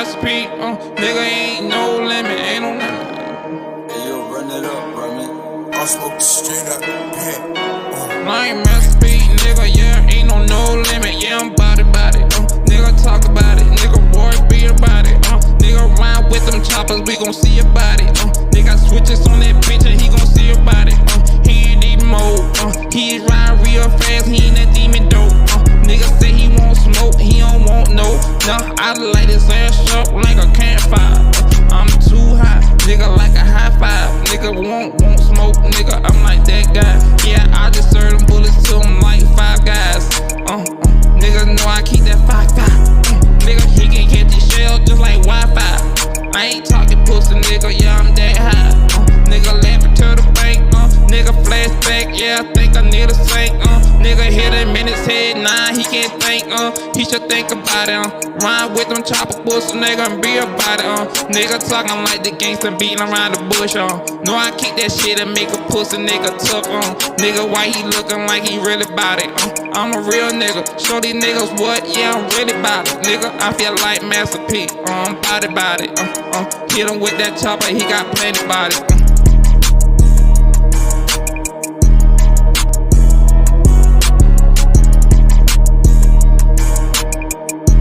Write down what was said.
masterpiece, nigga ain't no limit, ain't no limit. Hey, yo, run it up, bro, man. I'll smoke straight up, I ain't masterpiece, nigga, yeah, ain't no limit, yeah, I'm bout it, nigga talk about it, nigga boys be about it, nigga ride with them choppers, we gon' see about it, nigga switches on that bitch and he gon' see about it, he ain't even mode, he ride real fast, he ain't that demon dope, nigga say he won't smoke, he don't want no, nah, I light his ass up like a campfire, I'm too hot, nigga like a high five, nigga won't smoke, nigga, I'm like that guy, yeah, I just serve them bullets to him like 5 guys, nigga know I keep that 5-5, nigga he can catch the shell just like Wi-Fi, I ain't talking pussy, nigga, yeah, I'm that high, nigga laughing to the bank, nigga flashback, yeah, I think I need a sink, nigga hit him in his head, nah, he can't think, he should think about it, ride with them chopper pussy, nigga, and be about it, nigga talking like the gangster beating around the bush, know I kick that shit and make a pussy nigga tough, nigga, why he looking like he really bout it, I'm a real nigga, show these niggas what, yeah, I'm really bout it, nigga, I feel like Master P, I'm bout it, hit him with that chopper, he got plenty about it,